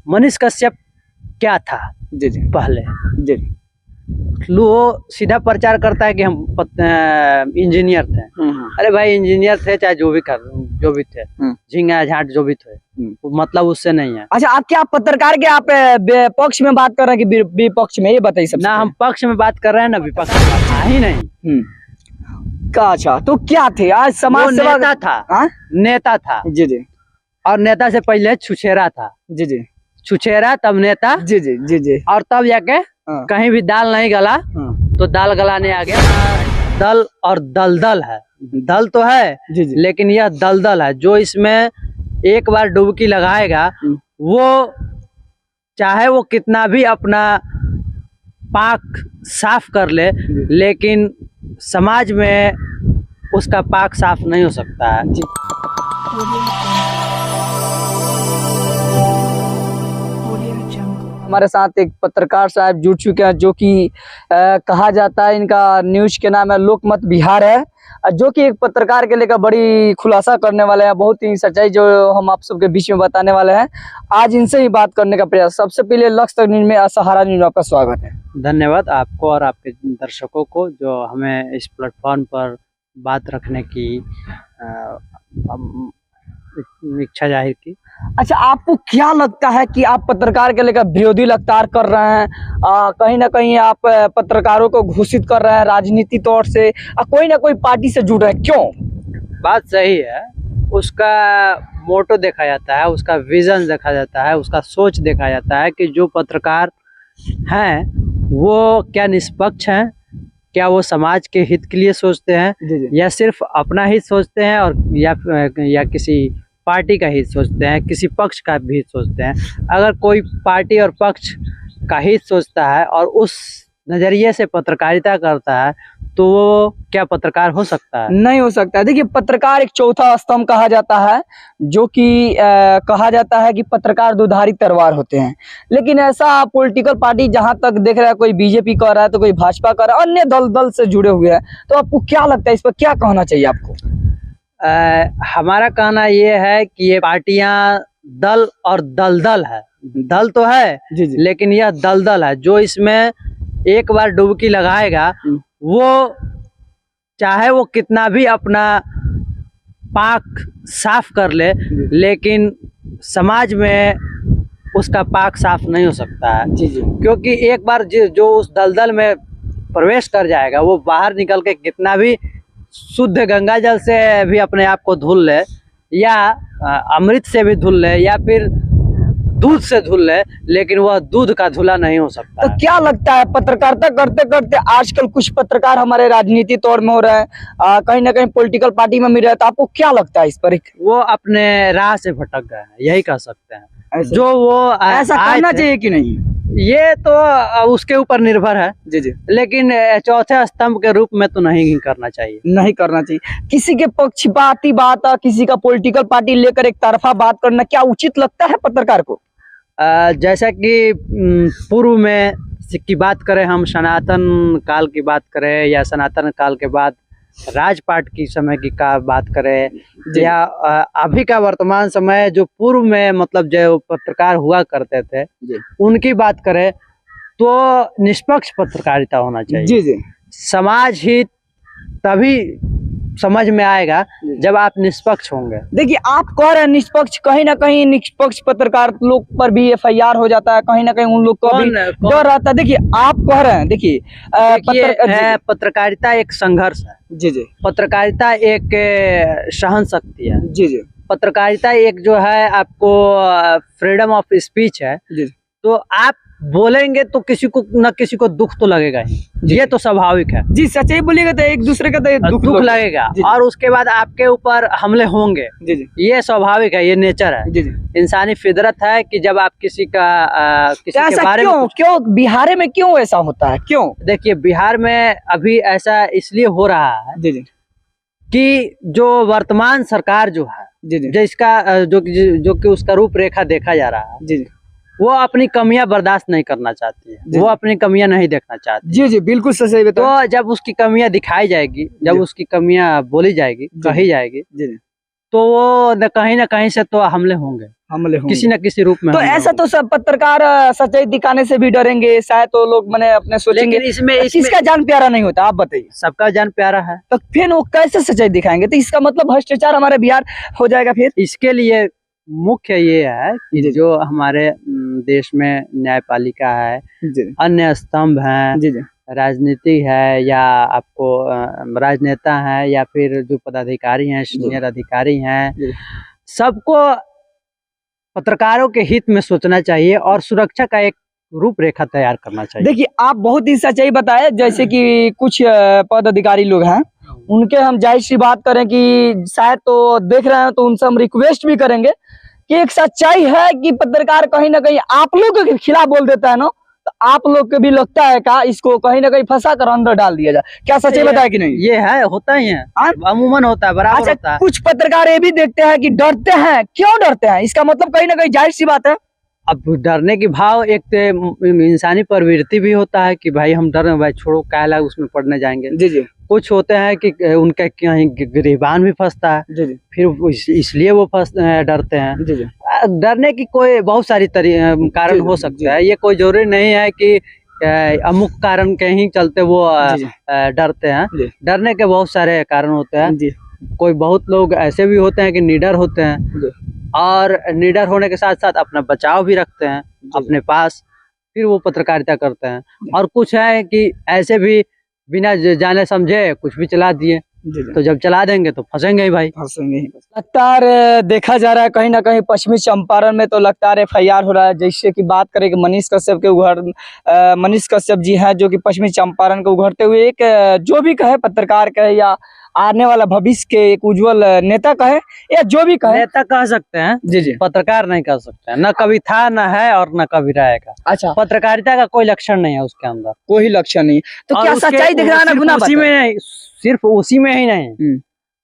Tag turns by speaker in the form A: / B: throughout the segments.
A: मनीष कश्यप क्या था
B: जी जी
A: पहले,
B: जी
A: वो सीधा प्रचार करता है कि हम इंजीनियर थे। अरे भाई इंजीनियर थे चाहे जो भी थे, झींगा झाट जो भी थे, मतलब उससे नहीं है।
B: अच्छा, आप क्या पत्रकार के आप पक्ष में बात कर रहे हैं कि विपक्ष में, ये बताइए सबसे
A: ना हम पक्ष में बात कर रहे हैं ना विपक्ष में बात था ही नहीं।
B: अच्छा, तो क्या थे आज समाज सेवा?
A: नेता था, नेता था
B: जी जी,
A: और नेता से पहले छुछेरा था।
B: जी जी,
A: छुछेरा तब नेता,
B: जी जी जी जी,
A: और तब जाके कहीं भी दाल नहीं गला तो दाल गलाने आ गया। दल और दलदल है, दल तो है
B: जी जी,
A: लेकिन यह दलदल है। जो इसमें एक बार डुबकी लगाएगा वो चाहे वो कितना भी अपना पाक साफ कर ले, लेकिन समाज में उसका पाक साफ नहीं हो सकता है।
B: हमारे साथ एक पत्रकार साहब जुड़ चुके हैं, जो कि कहा जाता है इनका न्यूज के नाम है लोकमत बिहार है, जो कि एक पत्रकार के लेकर बड़ी खुलासा करने वाले हैं, बहुत ही सच्चाई जो हम आप सबके बीच में बताने वाले हैं। आज इनसे ही बात करने का प्रयास। सबसे पहले लक्ष्य तक न्यूज में असहारा न्यूज आपका स्वागत है।
A: धन्यवाद आपको और आपके दर्शकों को जो हमें इस प्लेटफॉर्म पर बात रखने की इच्छा जाहिर की।
B: अच्छा, आपको क्या लगता है कि आप पत्रकार के लेकर विरोधी लगातार कर रहे हैं, कहीं ना कहीं आप पत्रकारों को घोषित कर रहे हैं राजनीति तौर से, कोई ना कोई पार्टी से जुड़ रहे हैं, क्यों?
A: बात सही है, उसका मोटो देखा जाता है, उसका विजन देखा जाता है, उसका सोच देखा जाता है कि जो पत्रकार हैं वो क्या निष्पक्ष हैं, क्या वो समाज के हित के लिए सोचते हैं या सिर्फ अपना हित सोचते हैं, और या किसी पार्टी का हित सोचते हैं, किसी पक्ष का भी हित सोचते हैं। अगर कोई पार्टी और पक्ष का हित सोचता है और उस नज़रिए से पत्रकारिता करता है तो वो क्या पत्रकार हो सकता है? नहीं हो सकता है। देखिए, पत्रकार एक चौथा स्तंभ कहा जाता है, जो कि कहा जाता है कि पत्रकार दुधारी तलवार होते हैं, लेकिन ऐसा पॉलिटिकल पार्टी जहां तक देख रहा है, कोई बीजेपी कर रहा है तो कोई भाजपा कर रहा है, अन्य दल से जुड़े हुए हैं, तो आपको क्या लगता है इस पर क्या कहना चाहिए आपको? हमारा कहना ये है कि ये पार्टियां दल और दलदल है। दल तो है जी जी, लेकिन यह दलदल है। जो इसमें एक बार डुबकी लगाएगा वो चाहे वो कितना भी अपना पाक साफ कर ले, लेकिन समाज में उसका पाक साफ नहीं हो सकता है जी जी, क्योंकि एक बार जो उस दलदल में प्रवेश कर जाएगा वो बाहर निकल के कितना भी शुद्ध गंगा जल से भी अपने आप को धुल ले, या अमृत से भी धुल ले, या फिर दूध से धुल ले, लेकिन वह दूध का धुला नहीं हो सकता। तो क्या लगता है पत्रकारिता करते करते आजकल कुछ पत्रकार हमारे राजनीति तौर में हो रहे हैं, कहीं ना कहीं पॉलिटिकल पार्टी में मिल रहे हैं, तो आपको क्या लगता है इस पर? वो अपने राह से भटक गए हैं, यही कह सकते हैं। जो वो ऐसा करना चाहिए कि नहीं, ये तो उसके ऊपर निर्भर है जी जी, लेकिन चौथे स्तंभ के रूप में तो नहीं करना चाहिए, नहीं करना चाहिए। किसी के पक्षपाती बात, किसी का पॉलिटिकल पार्टी लेकर एक तरफा बात करना क्या उचित लगता है पत्रकार को? जैसा कि पूर्व में की बात करें, हम सनातन काल की बात करें, या सनातन काल के बाद राजपाट की समय की का बात करें, या अभी का वर्तमान समय जो पूर्व में मतलब जो पत्रकार हुआ करते थे उनकी बात करें, तो निष्पक्ष पत्रकारिता होना चाहिए जी जी। समाज हित तभी समझ में आएगा जब आप निष्पक्ष होंगे। देखिए, आप कह रहे हैं निष्पक्ष, कहीं ना कहीं निष्पक्ष पत्रकार लोग पर भी FIR हो जाता है, कहीं ना कहीं उन लोग को भी डर रहता है। देखिए, आप कह रहे हैं, देखिए पत्रकारिता एक संघर्ष है जी जी, पत्रकारिता एक सहन शक्ति है जी जी, पत्रकारिता एक जो है आपको फ्रीडम ऑफ स्पीच है जी, तो आप बोलेंगे तो किसी को न किसी को दुख तो लगेगा ही, ये तो स्वाभाविक है जी। सच्चाई बोलिएगा तो एक दूसरे का तो दुख लगेगा, और उसके बाद आपके ऊपर हमले होंगे जी जी, ये स्वाभाविक है, ये नेचर है जी जी, इंसानी फितरत है कि जब आप किसी का किसी के बारे में क्यों बिहार में क्यों ऐसा होता है, क्यों? देखिए, बिहार में अभी ऐसा इसलिए हो रहा है जी जी कि जो वर्तमान सरकार जो है जी जी, जिसका जो कि उसका रूपरेखा देखा जा रहा है जी जी, वो अपनी कमियां बर्दाश्त नहीं करना चाहती है, वो अपनी कमियां नहीं देखना चाहती जी जी, बिल्कुल सही। तो जब उसकी कमियां दिखाई जाएगी, जब उसकी कमियां बोली जाएगी, कही जाएगी जी, तो वो कहीं ना कहीं से तो हमले होंगे, किसी न किसी रूप में
B: तो
A: हमले
B: ऐसा
A: होंगे।
B: तो सब पत्रकार सच्चाई दिखाने से भी डरेंगे शायद, तो लोग मैंने अपने सोचेंगे
A: लेकिन इसमें
B: किसका जान प्यारा नहीं होता, आप बताइए।
A: सबका जान प्यारा है।
B: तो फिर वो कैसे सच्चाई दिखाएंगे? तो इसका मतलब भ्रष्टाचार हमारे बिहार हो जाएगा फिर।
A: इसके लिए मुख्य ये है कि
B: जी।
A: जो हमारे देश में न्यायपालिका है,
B: जी
A: अन्य स्तंभ हैं,
B: जी जी
A: राजनीति है, या आपको राजनेता है, या फिर जो पदाधिकारी हैं, सीनियर अधिकारी हैं,
B: जी।
A: सबको पत्रकारों के हित में सोचना चाहिए और सुरक्षा का एक रूपरेखा तैयार करना चाहिए।
B: देखिए, आप बहुत ही सच्चाई बताए, जैसे कि कुछ पद अधिकारी लोग हैं, उनके हम जाहिर सी बात करें कि शायद तो देख रहे हैं, तो उनसे हम रिक्वेस्ट भी करेंगे कि एक सच्चाई है कि पत्रकार कहीं ना कहीं आप लोग के खिलाफ बोल देता है ना, तो आप लोग को भी लगता है का इसको कहीं ना कहीं फंसा कर अंदर डाल दिया जाए। क्या सच्चाई बताया कि नहीं?
A: ये है, होता ही है,
B: हाँ?
A: अमूमन होता है, बराबर होता
B: अच्छा,
A: है।
B: कुछ पत्रकार ये भी देखते हैं कि डरते हैं। क्यों डरते हैं? इसका मतलब कहीं ना कहीं जाहिर सी बात है।
A: अब डरने की भाव एक तो इंसानी प्रवृत्ति भी होता है कि भाई हम डर रहे हैं, भाई छोड़ो, काला उसमें पढ़ने जाएंगे।
B: जी जी
A: कुछ होते हैं कि उनका कहीं गिरबान भी फंसता है,
B: जी जी
A: फिर इसलिए वो डरते हैं।
B: जी जी
A: डरने की कोई बहुत सारी कारण
B: जी,
A: हो
B: जी,
A: सकता है, ये कोई जरूरी नहीं है कि अमुक कारण के ही चलते वो
B: जी, जी।
A: डरते हैं।
B: जी।
A: डरने के बहुत सारे कारण होते हैं।
B: जी
A: कोई बहुत लोग ऐसे भी होते हैं कि निडर होते हैं,
B: जी
A: और निडर होने के साथ साथ अपना बचाव भी रखते हैं अपने पास, फिर वो पत्रकारिता करते हैं। और कुछ है कि ऐसे भी बिना जाने समझे कुछ भी चला दिए,
B: जी जी
A: तो जब चला देंगे तो फंसेंगे ही भाई।
B: फंसेंगे ही। लगातार देखा जा रहा है कहीं ना कहीं पश्चिमी चंपारण में तो लगातार FIR हो रहा है। जैसे कि बात करें कि मनीष कश्यप के मनीष कश्यप जी हैं, जो कि पश्चिमी चंपारण को उघरते हुए एक जो भी कहे पत्रकार कहे या आने वाला भविष्य के एक उज्जवल नेता कहे या जो भी कहे,
A: नेता कह सकते हैं,
B: जी जी
A: पत्रकार नहीं कह सकते हैं। न कभी था, न है, और न कभी रहेगा।
B: अच्छा,
A: पत्रकारिता का कोई लक्षण नहीं है उसके अंदर,
B: कोई लक्ष्य नहीं। तो
A: और
B: क्या
A: उसके-
B: सच्चाई दिख रहा है ना
A: सिर्फ
B: गुना
A: उसी में नहीं, सिर्फ उसी में ही नहीं,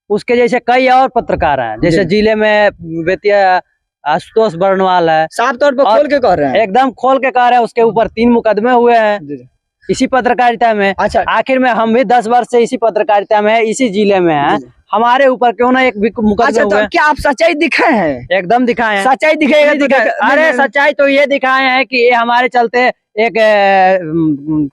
A: उसके जैसे कई और पत्रकार हैं। जैसे जिले में बेतिया आशुतोष बर्णवाल है,
B: साफ तौर पर
A: और
B: खोल के कह रहे हैं।
A: एकदम खोल के कह रहे हैं, उसके ऊपर 3 मुकदमे हुए हैं
B: जी, जी।
A: इसी पत्रकारिता में।
B: अच्छा,
A: आखिर में हम भी 10 वर्ष से इसी पत्रकारिता में है, इसी जिले में है,
B: जी, जी।
A: हमारे ऊपर क्यों ना एक भी मुकदमे
B: अच्छा,
A: हुए?
B: तो क्या आप सच्चाई दिखाए हैं?
A: एकदम दिखाए हैं।
B: सच्चाई दिखेगा तो
A: अरे सच्चाई तो ये दिखाए हैं कि ये हमारे चलते एक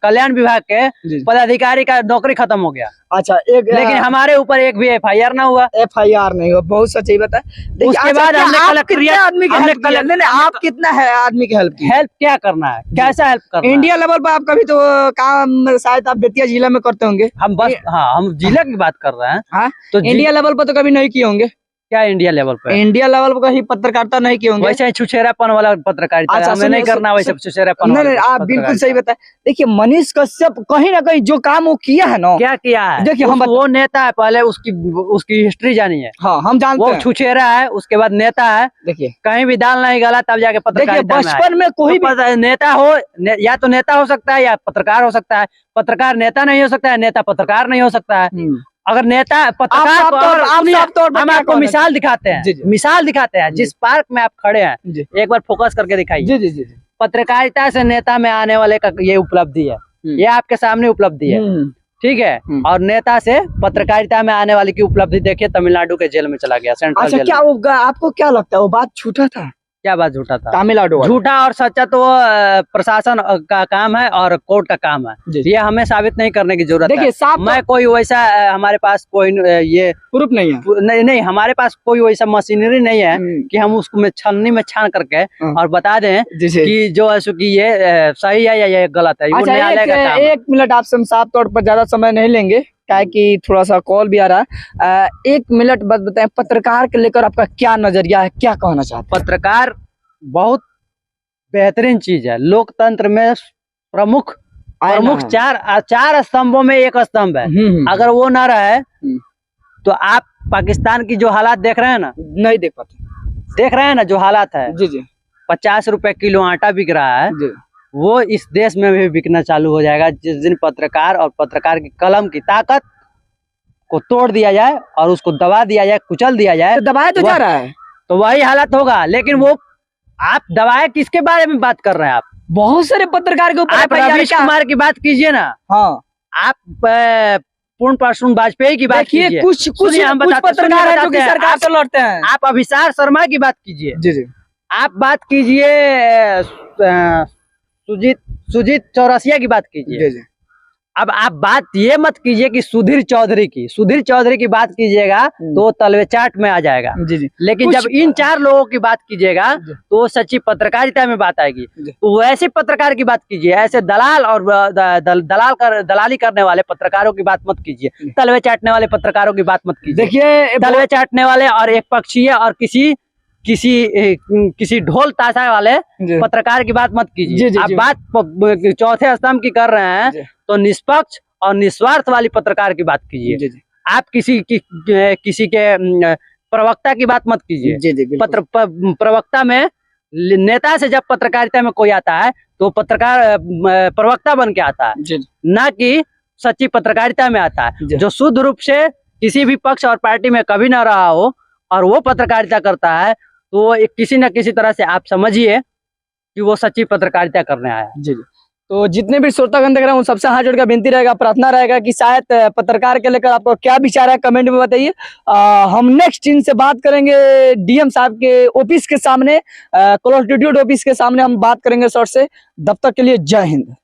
A: कल्याण विभाग के
B: जी।
A: पदाधिकारी का नौकरी खत्म हो गया,
B: अच्छा, एक
A: लेकिन हमारे ऊपर एक भी FIR ना हुआ।
B: FIR नहीं हुआ, बहुत सच्चाई बताए। देखिए,
A: उसके बाद
B: क्या
A: हमने
B: आप
A: कलेक्टरेट-
B: कितने आदमी की
A: हमने
B: हेल्प किया? नहीं, नहीं, आप कितना है आदमी की हेल्प की?
A: हेल्प क्या करना है, कैसा हेल्प करना है?
B: इंडिया लेवल पर आप कभी तो काम शायद आप बेतिया जिला में करते होंगे।
A: हम बस, हाँ, हम जिले की बात कर रहे हैं।
B: हाँ,
A: तो
B: इंडिया लेवल पर तो कभी नहीं किए होंगे।
A: क्या इंडिया लेवल पे?
B: इंडिया लेवल पर कहीं पत्रकारिता नहीं किए होंगे।
A: वैसे ही छुछेरापन वाला पत्रकारिता
B: अच्छा,
A: हमें नहीं
B: सुनिए,
A: करना, वैसे छुछेरापन
B: नहीं,
A: वाला
B: आप बिल्कुल
A: पत्रकारिता।
B: सही बताए। देखिए, मनीष कश्यप कहीं ना कहीं जो काम वो किया है ना,
A: क्या किया है?
B: देखिए,
A: वो नेता है, पहले उसकी हिस्ट्री जानिए।
B: हाँ, हम जानते
A: वो
B: हैं।
A: छुछेरा है, उसके बाद नेता है,
B: देखिए
A: कहीं भी दाल नहीं गला तब जाके
B: देखिए
A: पत्रकारिता में आए।
B: बचपन में कोई
A: तो नेता हो, या तो नेता हो सकता है या पत्रकार हो सकता है। पत्रकार नेता नहीं हो सकता है, नेता पत्रकार नहीं हो सकता है। अगर नेता पत्रकार
B: आप
A: को,
B: साफ तौर पर
A: हम
B: क्या
A: आपको
B: कहना
A: मिसाल दिखाते
B: जी,
A: हैं,
B: जी।
A: मिसाल दिखाते हैं। जिस पार्क में आप खड़े हैं,
B: जी
A: एक बार फोकस करके दिखाइए।
B: जी जी जी जी।
A: पत्रकारिता से नेता में आने वाले का ये उपलब्धि है, ये आपके सामने उपलब्धि है, ठीक है। और नेता से पत्रकारिता में आने वाली की उपलब्धि देखिए, तमिलनाडु के जेल में चला गया, सेंट्रल
B: अच्छा,
A: जेल
B: क्या
A: में।
B: वो आपको क्या लगता है वो बात झूठा था?
A: क्या बात झूठा था?
B: तमिलनाडु वाला।
A: झूठा और सच्चा तो प्रशासन का काम है और कोर्ट का काम है,
B: जी।
A: ये हमें साबित नहीं करने की जरूरत है।
B: देखिए, साफ
A: मैं कोई वैसा हमारे पास कोई ये
B: प्रूफ नहीं है।
A: नहीं, हमारे पास कोई वैसा मशीनरी नहीं है कि हम उसको में छलनी में छान करके और बता दें कि जो है सो कि ये सही है या ये गलत है। वो
B: अच्छा,
A: न्यायालय का काम है।
B: 1 मिनट आपसे हम साफ तौर पर ज्यादा समय नहीं लेंगे, क्या कि थोड़ा सा कॉल भी आ रहा है। 1 मिनट बाद बताएं, पत्रकार के लेकर आपका क्या नजरिया है, क्या कहना चाहते हैं?
A: पत्रकार बहुत बेहतरीन चीज है। लोकतंत्र में प्रमुख चार स्तंभों में एक स्तंभ है। अगर वो ना रहे तो आप पाकिस्तान की जो हालात देख रहे हैं ना,
B: नहीं देख पाते,
A: देख रहे हैं ना जो हालात है।
B: जी जी
A: 50 रुपए किलो आटा बिक रहा है,
B: जी।
A: वो इस देश में भी बिकना चालू हो जाएगा जिस दिन पत्रकार और पत्रकार की कलम की ताकत को तोड़ दिया जाए और उसको दबा दिया जाए, कुचल दिया जाए।
B: तो दबाया तो जा रहा है,
A: तो वही हालत होगा। लेकिन वो आप दबाए किसके बारे में बात कर रहे हैं? आप
B: बहुत सारे पत्रकार के ऊपर
A: आप रवीश कुमार की बात कीजिए ना।
B: हाँ,
A: आप पूर्ण प्रसून वाजपेयी की बात
B: देखिए
A: कीजिए।
B: कुछ कुछ
A: सुनिए, हम
B: कुछ
A: बताते हैं,
B: पत्रकार
A: सुनिए,
B: हैं जो कि
A: बताते हैं।
B: सरकार से लड़ते हैं।
A: आप अभिसार शर्मा की बात कीजिए,
B: जी जी
A: आप बात कीजिए सुजीत सुजीत चौरसिया की बात कीजिए।
B: जी जी
A: अब आप बात ये मत कीजिए कि सुधीर चौधरी की बात कीजिएगा तो वो तलवे चाट में आ जाएगा।
B: जी जी
A: लेकिन
B: कुछ-
A: जब इन 4 लोगों की बात कीजिएगा
B: जी।
A: तो वो सच्ची पत्रकारिता में बात आएगी।
B: जी।
A: तो वैसे पत्रकार की बात कीजिए, ऐसे दलाल और दलाली करने वाले पत्रकारों की बात मत कीजिए, तलवे चाटने वाले पत्रकारों की बात मत कीजिए।
B: देखिए
A: तलवे चाटने वाले और एक पक्षीय और किसी ढोल ताशा वाले
B: जी।
A: पत्रकार की बात मत
B: जी,
A: कीजिए।
B: जी,
A: आप
B: जी।
A: बात चौथे स्तंभ की कर रहे
B: जी।
A: हैं तो निष्पक्ष और निस्वार्थ वाली पत्रकार की बात कीजिए।
B: जी जी
A: आप किसी के प्रवक्ता की बात मत कीजिए।
B: जी जी बिल्कुल।
A: प्रवक्ता में नेता से जब पत्रकारिता में कोई आता है तो पत्रकार प्रवक्ता बन के आता है,
B: जी
A: ना कि सच्ची पत्रकारिता में आता है।
B: जी।
A: जो शुद्ध रूप से किसी भी पक्ष और पार्टी में कभी ना रहा हो और वो पत्रकारिता करता है तो वो किसी न किसी तरह से आप समझिए कि वो सच्ची पत्रकारिता करने आया है।
B: जी जी तो जितने भी श्रोतागण देख रहे हैं उन सबसे हाथ जोड़ के विनती रहेगा, प्रार्थना रहेगा कि शायद पत्रकार के लेकर आपको क्या विचार है कमेंट में बताइए। हम नेक्स्ट इनसे बात करेंगे डीएम साहब के ऑफिस के सामने, कॉल ऑफ ड्यूटी ऑफिस के सामने हम बात करेंगे सर से। तब तक के लिए जय हिंद।